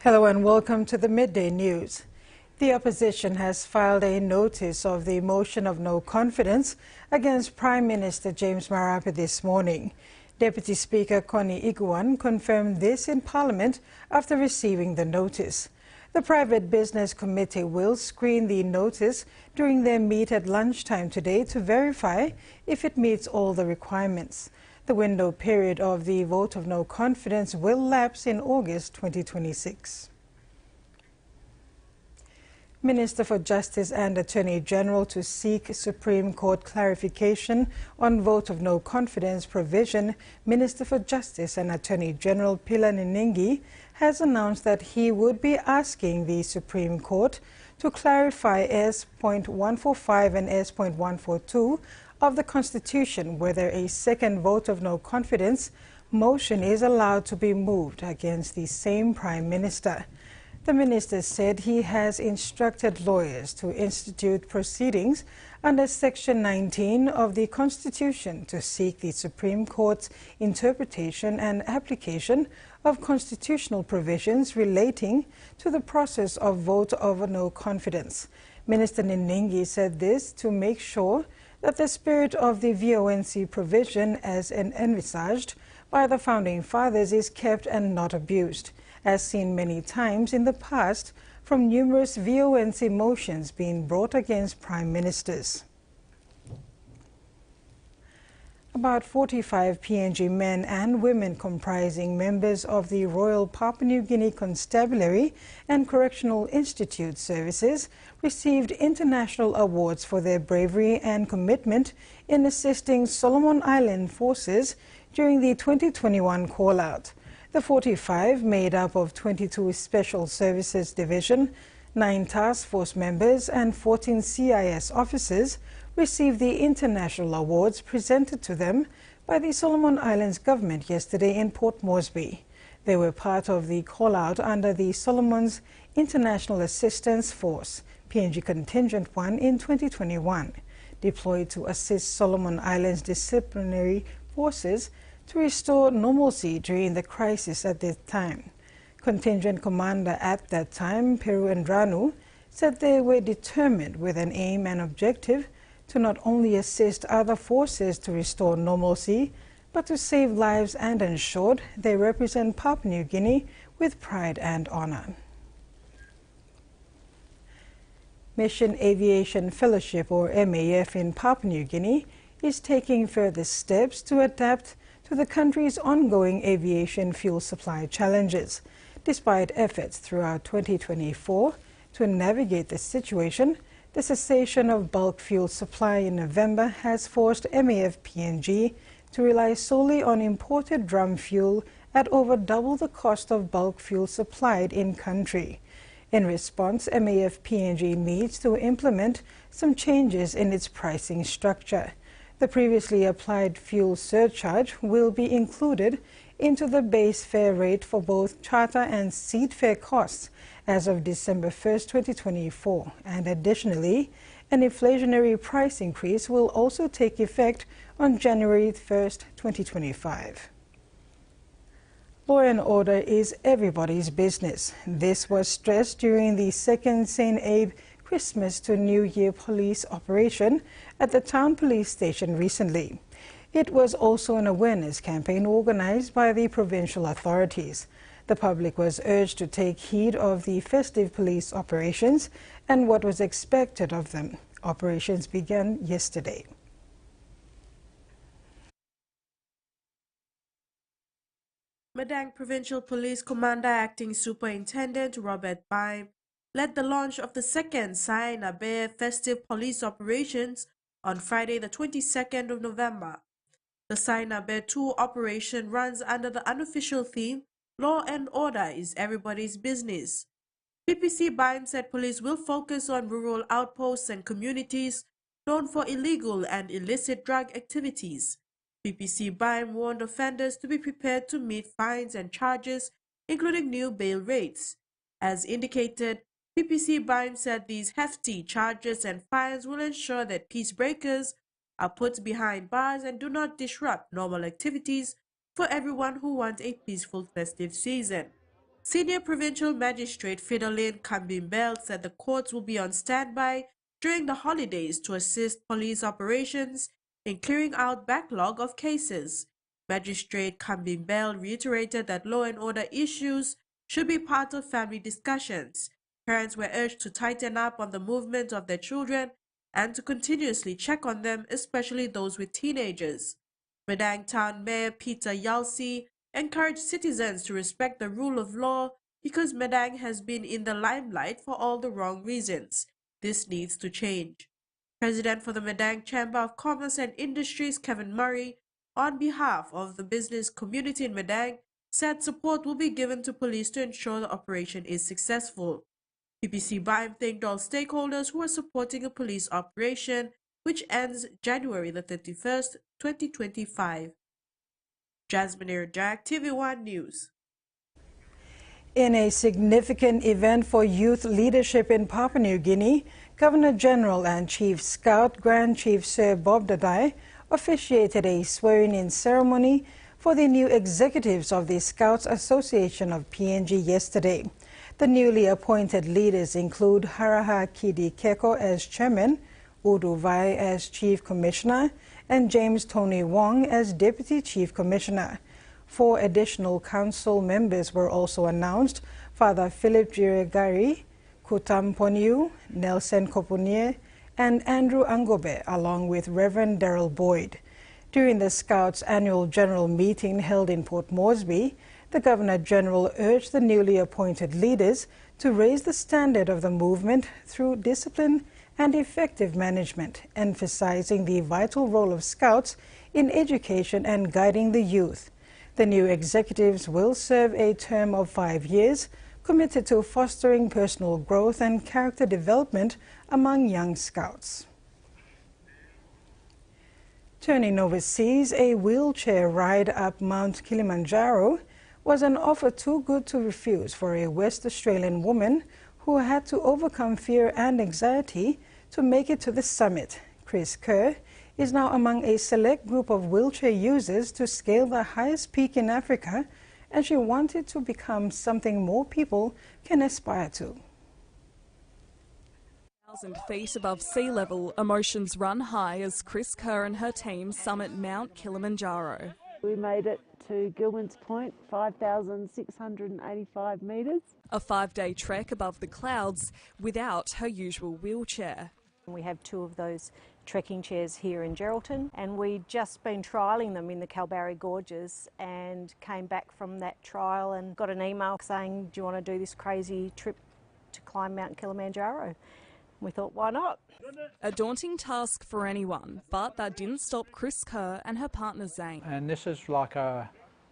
Hello and welcome to the Midday News. The opposition has filed a notice of the motion of no confidence against Prime Minister James Marape this morning. Deputy Speaker Connie Iguan confirmed this in Parliament after receiving the notice. The Private Business Committee will screen the notice during their meet at lunchtime today to verify if it meets all the requirements. The window period of the vote of no confidence will lapse in August 2026. Minister for Justice and Attorney General to seek Supreme Court clarification on vote of no confidence provision, Minister for Justice and Attorney General Pila Niningi has announced that he would be asking the Supreme Court to clarify S.145 and S.142 of the Constitution whether a second vote of no confidence motion is allowed to be moved against the same Prime Minister. The minister said he has instructed lawyers to institute proceedings under Section 19 of the Constitution to seek the Supreme Court's interpretation and application of constitutional provisions relating to the process of vote of no confidence. Minister Niningi said this to make sure that the spirit of the VONC provision as envisaged by the Founding Fathers is kept and not abused, as seen many times in the past from numerous VONC motions being brought against prime ministers. About 45 PNG men and women comprising members of the Royal Papua New Guinea Constabulary and Correctional Institute services received international awards for their bravery and commitment in assisting Solomon Island forces during the 2021 call-out. The 45, made up of 22 Special Services Division, 9 Task Force members and 14 CIS officers, received the international awards presented to them by the Solomon Islands government yesterday in Port Moresby. They were part of the call-out under the Solomon's International Assistance Force, PNG Contingent 1 in 2021, deployed to assist Solomon Islands disciplinary forces to restore normalcy during the crisis at that time. Contingent commander at that time, Peru Endranu, said they were determined with an aim and objective to not only assist other forces to restore normalcy, but to save lives and ensured they represent Papua New Guinea with pride and honor. Mission Aviation Fellowship, or MAF, in Papua New Guinea is taking further steps to adapt to the country's ongoing aviation fuel supply challenges. Despite efforts throughout 2024 to navigate the situation, the cessation of bulk fuel supply in November has forced MAF PNG to rely solely on imported drum fuel at over double the cost of bulk fuel supplied in country. In response, MAF PNG needs to implement some changes in its pricing structure. The previously applied fuel surcharge will be included into the base fare rate for both charter and seat fare costs as of December 1, 2024. And additionally, an inflationary price increase will also take effect on January 1, 2025. Law and order is everybody's business. This was stressed during the second St. Abe Christmas to New Year police operation at the town police station recently. It was also an awareness campaign organized by the provincial authorities. The public was urged to take heed of the festive police operations and what was expected of them. Operations began yesterday. Midday Provincial Police Commander Acting Superintendent Robert Bime led the launch of the second Sainabe Festive Police Operations on Friday the 22nd of November. The Sainabe 2 operation runs under the unofficial theme, Law and Order is Everybody's Business. PPC Bime said police will focus on rural outposts and communities known for illegal and illicit drug activities. PPC Bime warned offenders to be prepared to meet fines and charges, including new bail rates. As indicated, PPC Bime said these hefty charges and fines will ensure that peace breakers are put behind bars and do not disrupt normal activities for everyone who wants a peaceful festive season. Senior Provincial Magistrate Fridolin Kambimbel said the courts will be on standby during the holidays to assist police operations in clearing out backlog of cases. Magistrate Kambimbel reiterated that law and order issues should be part of family discussions. Parents were urged to tighten up on the movement of their children and to continuously check on them, especially those with teenagers. Madang Town Mayor Peter Yalsi encouraged citizens to respect the rule of law because Madang has been in the limelight for all the wrong reasons. This needs to change. President for the Madang Chamber of Commerce and Industries, Kevin Murray, on behalf of the business community in Madang, said support will be given to police to ensure the operation is successful. PPC Baim thanked all stakeholders who are supporting a police operation which ends January the 31st, 2025. Jasmine Irjak, TVWAN News. In a significant event for youth leadership in Papua New Guinea, Governor-General and Chief Scout Grand Chief Sir Bob Dadai officiated a swearing-in ceremony for the new executives of the Scouts Association of PNG yesterday. The newly appointed leaders include Haraha Kidi Keko as Chairman, Udu Vai as Chief Commissioner, and James Tony Wong as Deputy Chief Commissioner. 4 additional council members were also announced: Father Philip Jiregari, Kutam Ponyu, Nelson Kopunier, and Andrew Angobe, along with Reverend Daryl Boyd. During the Scouts' annual general meeting held in Port Moresby, the Governor-General urged the newly appointed leaders to raise the standard of the movement through discipline and effective management, emphasizing the vital role of Scouts in education and guiding the youth. The new executives will serve a term of 5 years, committed to fostering personal growth and character development among young Scouts. Turning overseas, a wheelchair ride up Mount Kilimanjaro was an offer too good to refuse for a West Australian woman who had to overcome fear and anxiety to make it to the summit. Chris Kerr is now among a select group of wheelchair users to scale the highest peak in Africa, and she wanted to become something more people can aspire to. 1,000 feet above sea level, emotions run high as Chris Kerr and her team summit Mount Kilimanjaro. We made it to Gilman's Point, 5,685 metres. A 5-day trek above the clouds without her usual wheelchair. We have 2 of those trekking chairs here in Geraldton, and we'd just been trialling them in the Kalbarri Gorges and came back from that trial and got an email saying, do you want to do this crazy trip to climb Mount Kilimanjaro? We thought, why not? A daunting task for anyone, but that didn't stop Chris Kerr and her partner Zane. And this is like a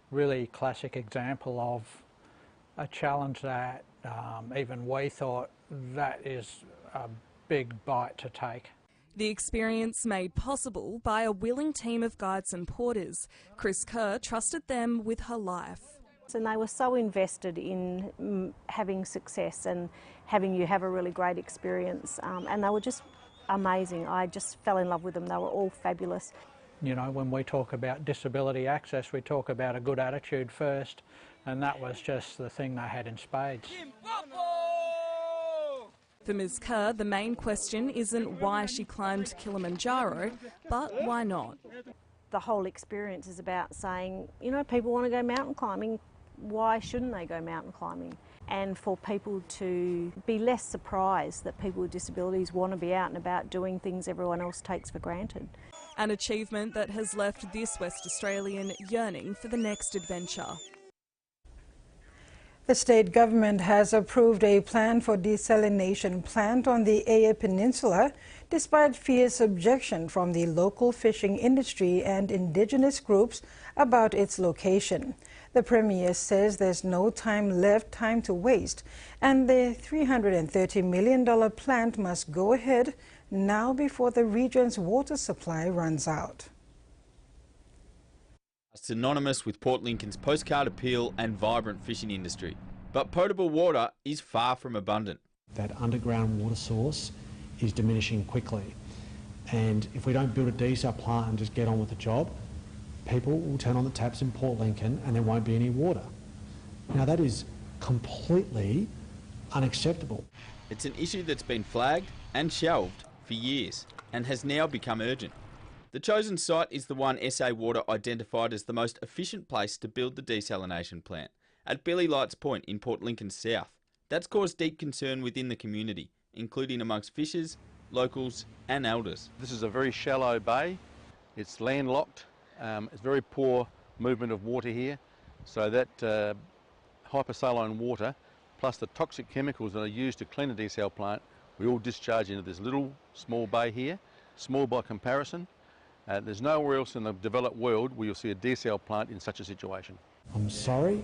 really classic example of a challenge that even we thought that is a big bite to take. The experience made possible by a willing team of guides and porters. Chris Kerr trusted them with her life. And they were so invested in having success and having you have a really great experience, and they were just amazing. I just fell in love with them. They were all fabulous. You know, when we talk about disability access, we talk about a good attitude first, and that was just the thing they had in spades. For Ms Kerr, the main question isn't why she climbed Kilimanjaro, but why not? The whole experience is about saying, you know, people want to go mountain climbing, why shouldn't they go mountain climbing? And for people to be less surprised that people with disabilities want to be out and about doing things everyone else takes for granted. An achievement that has left this West Australian yearning for the next adventure. The state government has approved a plan for desalination plant on the Eyre Peninsula, despite fierce objection from the local fishing industry and indigenous groups about its location. The Premier says there's no time to waste, and the $330 million plant must go ahead now before the region's water supply runs out. Synonymous with Port Lincoln's postcard appeal and vibrant fishing industry. But potable water is far from abundant. That underground water source is diminishing quickly. And if we don't build a desal plant and just get on with the job, people will turn on the taps in Port Lincoln and there won't be any water. Now that is completely unacceptable. It's an issue that's been flagged and shelved for years and has now become urgent. The chosen site is the one SA Water identified as the most efficient place to build the desalination plant, at Billy Lights Point in Port Lincoln South. That's caused deep concern within the community, including amongst fishers, locals and elders. This is a very shallow bay. It's landlocked. It's very poor movement of water here. So that hypersaline water plus the toxic chemicals that are used to clean a desal plant, we all discharge into this little small bay here, small by comparison. There's nowhere else in the developed world where you'll see a desal plant in such a situation. I'm sorry,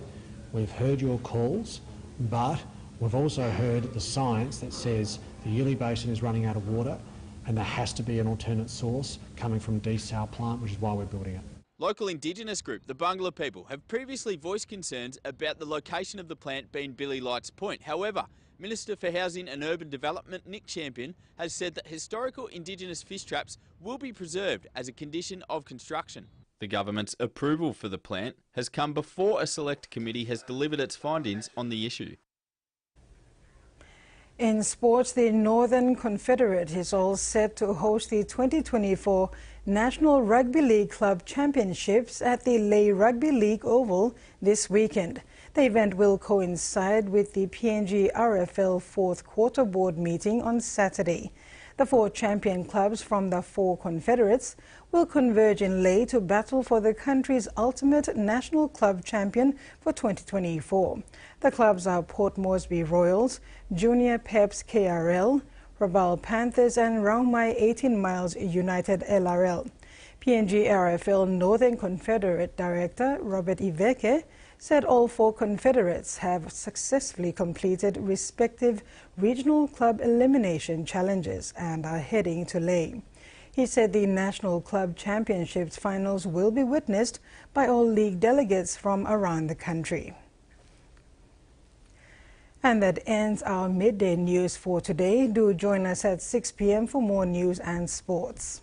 we've heard your calls, but we've also heard the science that says the Yuli Basin is running out of water and there has to be an alternate source coming from desal plant, which is why we're building it. Local Indigenous group, the Bungala people, have previously voiced concerns about the location of the plant being Billy Lights Point. However, Minister for Housing and Urban Development Nick Champion has said that historical Indigenous fish traps will be preserved as a condition of construction. The government's approval for the plant has come before a select committee has delivered its findings on the issue. In sports, the Northern Confederate is all set to host the 2024 National Rugby League Club Championships at the Lay Rugby League Oval this weekend. The event will coincide with the PNG RFL fourth quarter board meeting on Saturday. The 4 champion clubs from the 4 confederates will converge in Lay to battle for the country's ultimate national club champion for 2024. The clubs are Port Moresby Royals, Junior Peps KRL, Rabaul Panthers and Raumai 18 Miles United LRL. PNG RFL Northern Confederate Director Robert Iveke said all 4 confederates have successfully completed respective regional club elimination challenges and are heading to Lay. He said the National Club Championships finals will be witnessed by all league delegates from around the country. And that ends our midday news for today. Do join us at 6 p.m. for more news and sports.